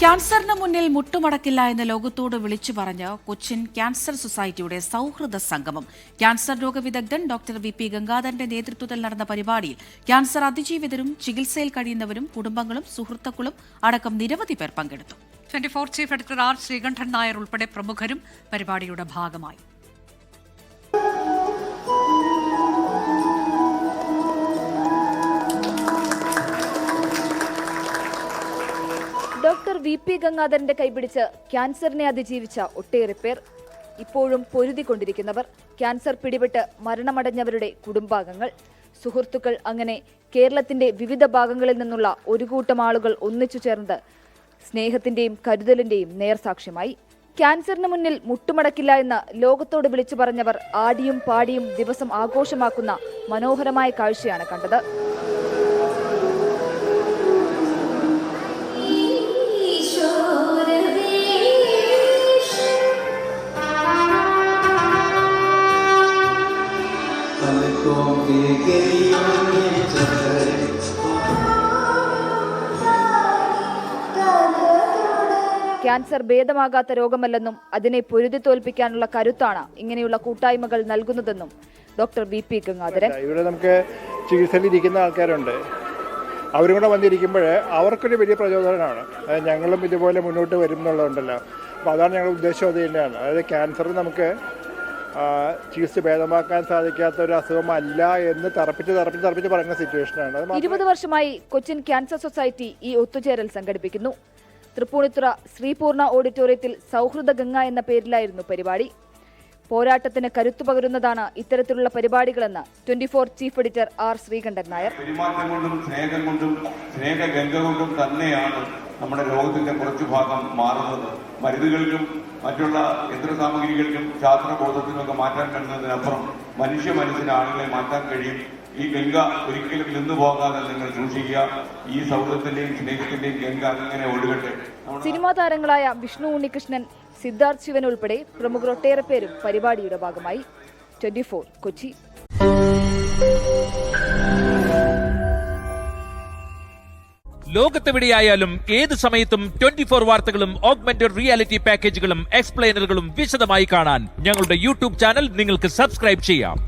ക്യാൻസറിന് മുന്നിൽ മുട്ടുമടക്കില്ല എന്ന് ലോകത്തോട് വിളിച്ചു പറഞ്ഞ് കൊച്ചിൻ ക്യാൻസർ സൊസൈറ്റിയുടെ സൗഹൃദ സംഗമം. ക്യാൻസർ രോഗവിദഗ്ധൻ ഡോക്ടർ വി.പി. ഗംഗാധരന്റെ നേതൃത്വത്തിൽ നടന്ന പരിപാടിയിൽ ക്യാൻസർ അതിജീവിതരും ചികിത്സയിൽ കഴിയുന്നവരും കുടുംബങ്ങളും സുഹൃത്തുക്കളും അടക്കം നിരവധി പേർ പങ്കെടുത്തു. 24 chief editor R Sreekandan Nair ഉൾപ്പെടെ പ്രമുഖരും പരിപാടിയുടെ ഭാഗമായി. Doctor V P. ഗംഗാധരന്റെ കൈപിടിച്ച് ക്യാൻസറിനെ അതിജീവിച്ച ഒട്ടേറെ പേർ, ഇപ്പോഴും പൊരുതിക്കൊണ്ടിരിക്കുന്നവർ, ക്യാൻസർ പിടിപെട്ട് മരണമടഞ്ഞവരുടെ കുടുംബാംഗങ്ങൾ, സുഹൃത്തുക്കൾ, അങ്ങനെ കേരളത്തിന്റെ വിവിധ ഭാഗങ്ങളിൽ നിന്നുള്ള ഒരു കൂട്ടം ആളുകൾ ഒന്നിച്ചു ചേർന്നത് സ്നേഹത്തിന്റെയും കരുതലിന്റെയും നേർസാക്ഷ്യമായി. ക്യാൻസറിന് മുന്നിൽ മുട്ടുമടക്കില്ല എന്ന് ലോകത്തോട് വിളിച്ചു പറഞ്ഞവർ ആടിയും പാടിയും ദിവസം ആഘോഷമാക്കുന്ന മനോഹരമായ കാഴ്ചയാണ് കണ്ടത്. ക്യാൻസർ ഭേദമാകാത്ത രോഗമല്ലെന്നും അതിനെ പൊരുതി തോൽപ്പിക്കാനുള്ള കരുത്താണ് ഇങ്ങനെയുള്ള കൂട്ടായ്മകൾ നൽകുന്നതെന്നും ഡോക്ടർ വി.പി. ഗംഗാധരൻ. ഇവിടെ നമുക്ക് ചികിത്സയിലിരിക്കുന്ന ആൾക്കാരുണ്ട്, അവരും കൂടെ വന്നിരിക്കുമ്പോൾ അവർക്കൊരു വലിയ പ്രചോദനമാണ്. ഞങ്ങളും ഇതുപോലെ മുന്നോട്ട് വരും എന്നുള്ളതുണ്ടല്ലോ. അപ്പോൾ അതാണ് ഞങ്ങളുടെ ഉദ്ദേശം. അത് തന്നെയാണ്. അതായത് ക്യാൻസർ നമുക്ക് ചികിത്സ ഭേദമാക്കാൻ സാധിക്കാത്ത ഒരു അസുഖമല്ല എന്ന് തറപ്പിച്ച് പറയുന്ന സിറ്റുവേഷനാണ്. 20 വർഷമായി കൊച്ചിൻ ക്യാൻസർ സൊസൈറ്റി ഈ ഒത്തുചേരൽ സംഘടിപ്പിക്കുന്നു. തൃപ്പൂണിത്തുറ ശ്രീപൂർണ ഓഡിറ്റോറിയത്തിൽ സൗഹൃദ ഗംഗ എന്ന പേരിലായിരുന്നു പരിപാടി. പോരാട്ടത്തിന് കരുത്തു പകരുന്നതാണ് ഇത്തരത്തിലുള്ള പരിപാടികളെന്ന് 24 chief editor R Sreekandan Nair. പെരുമാറ്റം കൊണ്ടും സ്നേഹം കൊണ്ടും സ്നേഹഗംഗ കൊണ്ടും തന്നെയാണ് നമ്മുടെ ലോകത്തിന്റെ കുറച്ചു ഭാഗം മാറുന്നത്. മരുന്നുകൾക്കും മറ്റുള്ള യന്ത്രസാമഗ്രികൾക്കും ശാസ്ത്രബോധത്തിനുമൊക്കെ മാറ്റാൻ കഴിയുന്നതിനപ്പുറം മനുഷ്യ മനസ്സിന് ആളുകളെ മാറ്റാൻ കഴിയും. ഈ ഗംഗ ഒരിക്കലും നിന്നു പോകാതെ നിങ്ങൾ സൂക്ഷിക്കുക. ഈ സൗഹൃദത്തിന്റെയും സ്നേഹത്തിന്റെയും ഗംഗ അങ്ങനെ ഒഴുകട്ടെ. സിനിമാ താരങ്ങളായ വിഷ്ണു ഉണ്ണികൃഷ്ണൻ, സിദ്ധാർത്ഥ് ശിവൻ ഉൾപ്പെടെ പ്രമുഖർ ഒട്ടേറെ പേരും പരിപാടിയുടെ ഭാഗമായി. 24 കൊച്ചി. ലോകത്തെവിടെയായാലും ഏത് സമയത്തും 24 വാർത്തകളും ഓഗ്മെന്റഡ് റിയാലിറ്റി പാക്കേജുകളും എക്സ്പ്ലെയിനറുകളും വിശദമായി കാണാൻ ഞങ്ങളുടെ യൂട്യൂബ് ചാനൽ നിങ്ങൾക്ക് സബ്സ്ക്രൈബ് ചെയ്യാം.